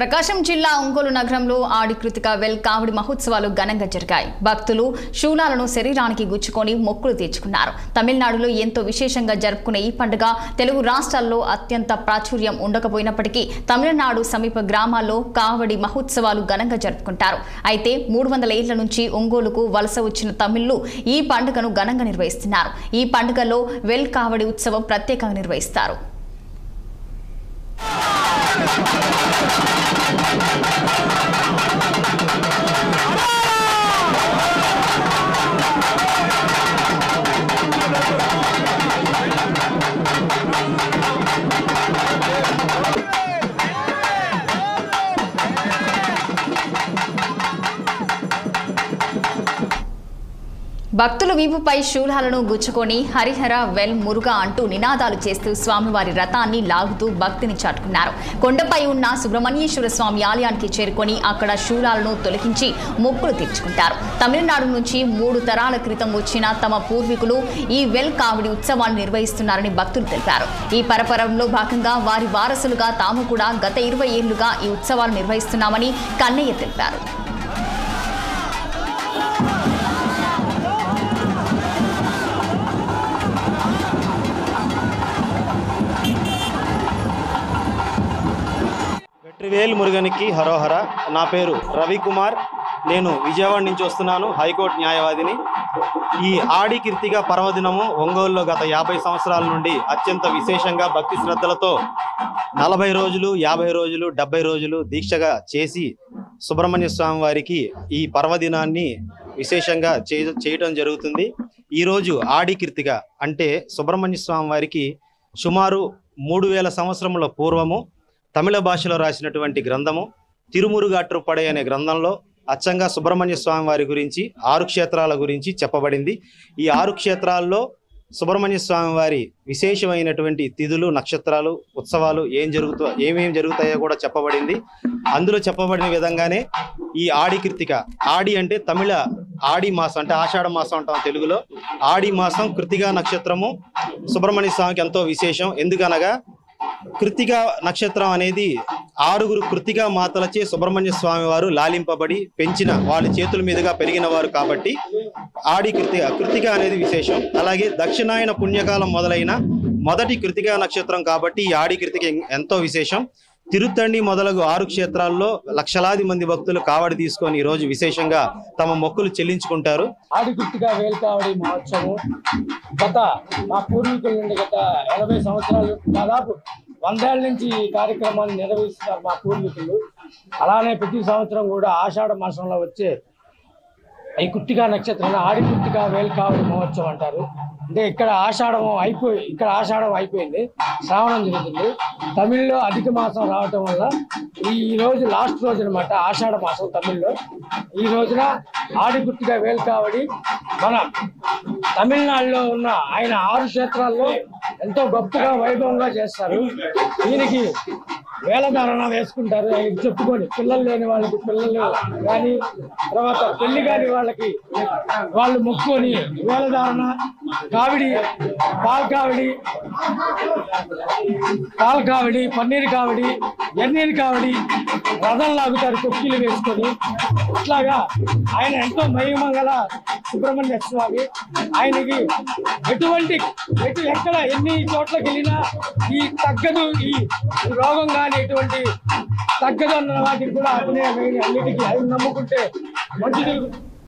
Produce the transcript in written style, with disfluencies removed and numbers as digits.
ప్రకాశం జిల్లా ఒంగోలు నగరంలో ఆడి కృతిక వెల్ కావడి మహోత్సవాలు ఘనంగా జరిగాయి. భక్తులు శూలాలను శరీరానికి గుచ్చుకొని మొక్కులు తీర్చుకున్నారు. తమిళనాడులో ఎంతో విశేషంగా జరుపుకునే ఈ పండుగ తెలుగు రాష్ట్రాల్లో అత్యంత ప్రాచుర్యం ఉండకపోయినప్పటికీ తమిళనాడు సమీప గ్రామాల్లో కావడి మహోత్సవాలు ఘనంగా జరుపుకుంటారు. అయితే 300 ఏళ్ల నుంచి ఒంగోలుకు వలస వచ్చిన తమిళులు ఈ పండుగను ఘనంగా నిర్వహిస్తున్నారు. ఈ పండుగలో వెల్ కావడి ఉత్సవం ప్రత్యేకంగా నిర్వహిస్తారు. భక్తులు వీపుపై శూలాలను గుచ్చుకొని హరిహర వెల్ మురుగా అంటూ నినాదాలు చేస్తూ స్వామివారి రథాన్ని లాగుతూ భక్తిని చాటుకున్నారు. కొండపై ఉన్న సుబ్రహ్మణ్యేశ్వర స్వామి ఆలయానికి చేరుకొని అక్కడ శూలాలను తొలగించి మొక్కులు తీర్చుకుంటారు. తమిళనాడు నుంచి 3 తరాల క్రితం వచ్చిన తమ పూర్వీకులు ఈ వెల్ కావడి ఉత్సవాన్ని నిర్వహిస్తున్నారని భక్తులు తెలిపారు. ఈ పరపరంలో భాగంగా వారి వారసులుగా తాము కూడా గత 20 ఏళ్లుగా ఈ ఉత్సవాలు నిర్వహిస్తున్నామని కన్నయ్య తెలిపారు. వెట్రివేల్ మురుగనికి హరోహర. నా పేరు రవికుమార్. నేను విజయవాడ నుంచి వస్తున్నాను, హైకోర్టు న్యాయవాదిని. ఈ ఆడి కృతిక పర్వదినము ఒంగోలులో గత 50 సంవత్సరాల నుండి అత్యంత విశేషంగా భక్తి శ్రద్ధలతో 40 రోజులు, 50 రోజులు, 70 రోజులు దీక్షగా చేసి సుబ్రహ్మణ్య స్వామి వారికి ఈ పర్వదినాన్ని విశేషంగా చేయటం జరుగుతుంది. ఈరోజు ఆడి కృతిక అంటే సుబ్రహ్మణ్య స్వామి వారికి సుమారు 3000 సంవత్సరముల పూర్వము తమిళ భాషలో రాసినటువంటి గ్రంథము తిరుమురుగాట్రుపడై అనే గ్రంథంలో అచ్చంగా సుబ్రహ్మణ్య స్వామి వారి గురించి 6 క్షేత్రాల గురించి చెప్పబడింది. ఈ 6 క్షేత్రాల్లో సుబ్రహ్మణ్య స్వామి వారి విశేషమైనటువంటి తిథులు, నక్షత్రాలు, ఉత్సవాలు ఏమేమి జరుగుతాయో కూడా చెప్పబడింది. అందులో చెప్పబడిన విధంగానే ఈ ఆడి కృతిక, ఆడి అంటే తమిళ ఆడి మాసం అంటే ఆషాఢ మాసం అంటాం తెలుగులో. ఆడి మాసం కృతిక నక్షత్రము సుబ్రహ్మణ్య స్వామికి ఎంతో విశేషం. ఎందుకనగా కృతిక నక్షత్రం అనేది 6 కృతిక మాతలచే సుబ్రహ్మణ్య స్వామి వారు లాలింపబడి పెంచిన వాళ్ళ చేతుల మీదుగా పెరిగిన వారు కాబట్టి ఆడి కృతిక అనేది విశేషం. అలాగే దక్షిణాయన పుణ్యకాలం మొదలైన మొదటి కృతిక నక్షత్రం కాబట్టి ఈ ఆడి కృతిక ఎంతో విశేషం. తిరుత్తండి మొదలగు 6 క్షేత్రాల్లో లక్షలాది మంది భక్తులు కావడి తీసుకొని ఈ రోజు విశేషంగా తమ మొక్కులు చెల్లించుకుంటారు. ఆడి కృతిక వేల్ కావడి మహోత్సవం గత మా పూర్వీకుల నుండి గత 80 సంవత్సరాలు, దాదాపు 100 ఏళ్ల నుంచి ఈ కార్యక్రమాన్ని నిర్వహిస్తున్నారు మా పూర్వీకులు. అలానే ప్రతి సంవత్సరం కూడా ఆషాఢ మాసంలో వచ్చే ఈ కృతిక నక్షత్రాన్ని ఆడి కృతిక వేల్ కావడి మహోత్సవం అంటారు. అంటే ఇక్కడ ఆషాఢం అయిపోయింది, శ్రావణం జరుగుతుంది. తమిళ్లో అధిక మాసం రావటం వల్ల ఈ రోజు లాస్ట్ రోజు అనమాట ఆషాఢ మాసం తమిళ్లో. ఈ రోజున ఆడి కృతిక వేల్ కావడి మన తమిళనాడులో ఉన్న ఆయన 6 క్షేత్రాల్లో ఎంతో గొప్పగా వైభవంగా చేస్తారు. దీనికి వేలధారణ వేసుకుంటారు. ఆయన చెప్పుకొని పిల్లలు లేని వాళ్ళకి పిల్లలు కానీ, తర్వాత పెళ్లి కాని వాళ్ళకి వాళ్ళు మొక్కుకొని వేలధారణ, కావిడి, పాల కావిడి, పన్నీరు కావిడి, ఎన్నీరు కావిడి, రథం లాగుతారు కొక్కిలు వేసుకొని. ఇట్లాగా ఆయన ఎంతో మహిమగల సుబ్రహ్మణ్య స్వామి. ఆయనకి ఎక్కడ ఎన్ని చోట్లకి వెళ్ళినా ఈ తగ్గదు, ఈ రోగం కానీ ఎటువంటి తగ్గదు అన్న వాటికి కూడా అతనే అన్నిటికీ ఆయన నమ్ముకుంటే మంచి జరుగుతుంది.